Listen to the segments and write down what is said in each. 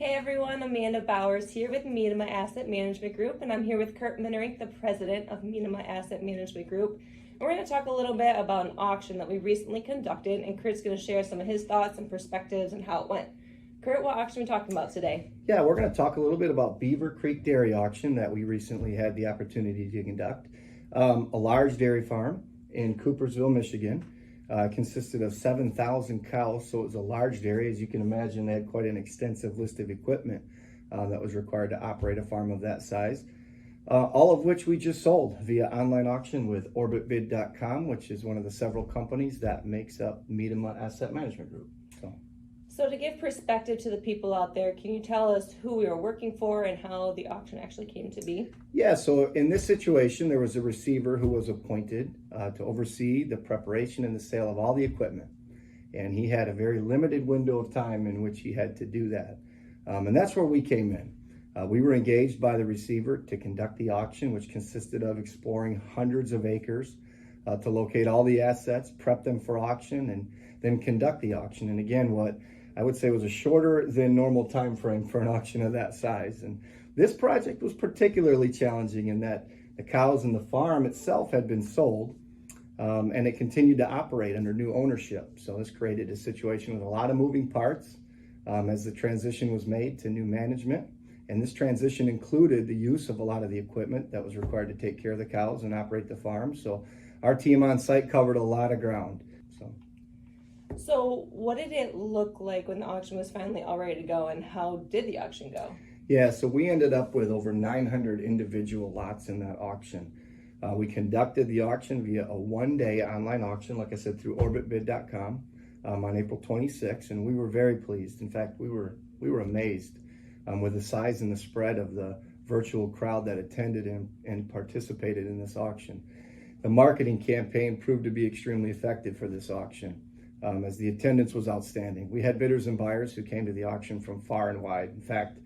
Hey everyone, Amanda Bowers here with Miedema Asset Management Group, and I'm here with Kurt Mingerink, the president of Miedema Asset Management Group. And we're going to talk a little bit about an auction that we recently conducted, and Kurt's going to share some of his thoughts and perspectives and how it went. Kurt, what auction are we talking about today? Yeah, we're going to talk a little bit about Beavercreek Dairy auction that we recently had the opportunity to conduct. A large dairy farm in Coopersville, Michigan. Consisted of 7,000 cows, so it was a large dairy. As you can imagine, they had quite an extensive list of equipment that was required to operate a farm of that size. All of which we just sold via online auction with orbitbid.com, which is one of the several companies that makes up Miedema Asset Management Group. So to give perspective to the people out there, can you tell us who we were working for and how the auction actually came to be? Yeah, so in this situation, there was a receiver who was appointed to oversee the preparation and the sale of all the equipment. And he had a very limited window of time in which he had to do that. And that's where we came in. We were engaged by the receiver to conduct the auction, which consisted of exploring hundreds of acres to locate all the assets, prep them for auction, and then conduct the auction. And again, what I would say was a shorter than normal time frame for an auction of that size. And this project was particularly challenging in that the cows and the farm itself had been sold, and it continued to operate under new ownership. So this created a situation with a lot of moving parts as the transition was made to new management. And this transition included the use of a lot of the equipment that was required to take care of the cows and operate the farm. So our team on site covered a lot of ground. So what did it look like when the auction was finally all ready to go, and how did the auction go? Yeah, so we ended up with over 900 individual lots in that auction. We conducted the auction via a one-day online auction, like I said, through orbitbid.com on April 26th, and we were very pleased. In fact, we were amazed with the size and the spread of the virtual crowd that attended and participated in this auction. The marketing campaign proved to be extremely effective for this auction. As the attendance was outstanding. We had bidders and buyers who came to the auction from far and wide. In fact,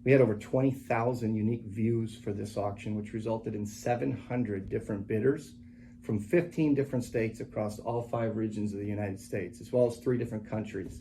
we had over 20,000 unique views for this auction, which resulted in 700 different bidders from 15 different states across all 5 regions of the United States, as well as 3 different countries,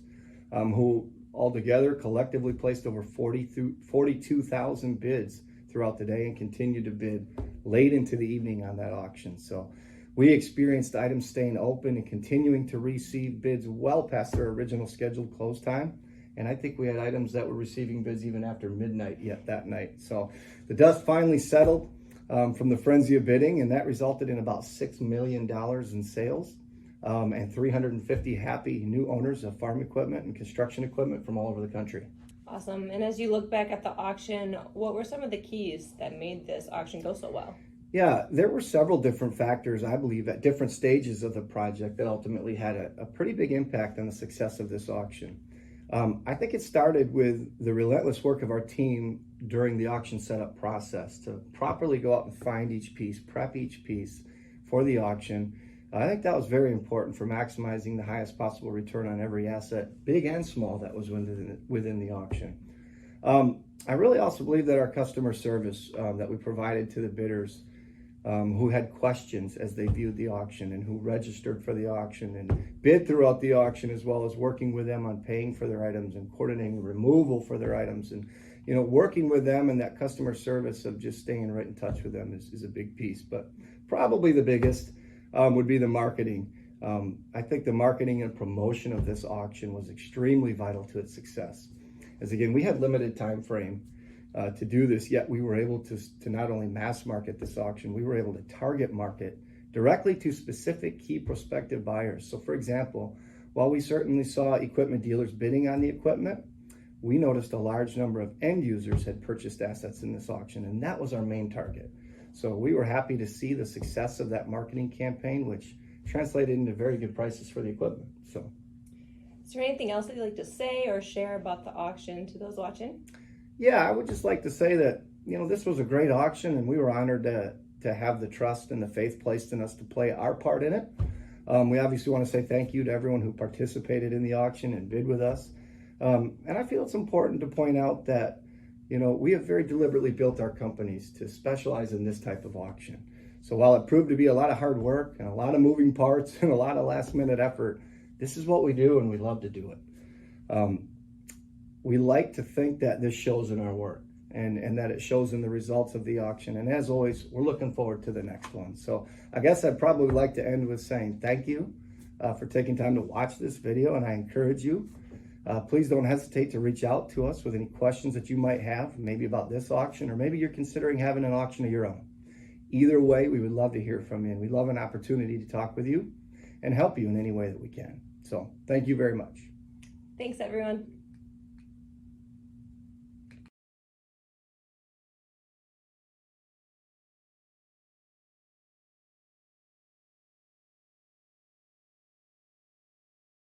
who altogether collectively placed over 42,000 bids throughout the day and continued to bid late into the evening on that auction. So we experienced items staying open and continuing to receive bids well past their original scheduled close time. And I think we had items that were receiving bids even after midnight yet that night. So the dust finally settled from the frenzy of bidding, and that resulted in about $6 million in sales and 350 happy new owners of farm equipment and construction equipment from all over the country. Awesome. And as you look back at the auction, what were some of the keys that made this auction go so well? Yeah, there were several different factors, I believe, at different stages of the project that ultimately had a pretty big impact on the success of this auction. I think it started with the relentless work of our team during the auction setup process to properly go out and find each piece, prep each piece for the auction. I think that was very important for maximizing the highest possible return on every asset, big and small, that was within the auction. I really also believe that our customer service that we provided to the bidders who had questions as they viewed the auction and who registered for the auction and bid throughout the auction, as well as working with them on paying for their items and coordinating removal for their items, and working with them, and that customer service of just staying right in touch with them is a big piece. But probably the biggest would be the marketing. I think the marketing and promotion of this auction was extremely vital to its success, as again, we had limited time frame to do this, yet we were able to not only mass market this auction, we were able to target market directly to specific key prospective buyers. So for example, while we certainly saw equipment dealers bidding on the equipment, we noticed a large number of end users had purchased assets in this auction, and that was our main target. So we were happy to see the success of that marketing campaign, which translated into very good prices for the equipment. So, is there anything else that you'd like to say or share about the auction to those watching? Yeah, I would just like to say that, this was a great auction, and we were honored to have the trust and the faith placed in us to play our part in it. We obviously want to say thank you to everyone who participated in the auction and bid with us. And I feel it's important to point out that, we have very deliberately built our companies to specialize in this type of auction. So while it proved to be a lot of hard work and a lot of moving parts and a lot of last minute effort, this is what we do, and we love to do it. we like to think that this shows in our work and that it shows in the results of the auction. And as always, we're looking forward to the next one. So I guess I'd probably like to end with saying thank you for taking time to watch this video, and I encourage you, please don't hesitate to reach out to us with any questions that you might have, maybe about this auction, or maybe you're considering having an auction of your own. Either way, we would love to hear from you, and we'd love an opportunity to talk with you and help you in any way that we can. So thank you very much. Thanks, everyone.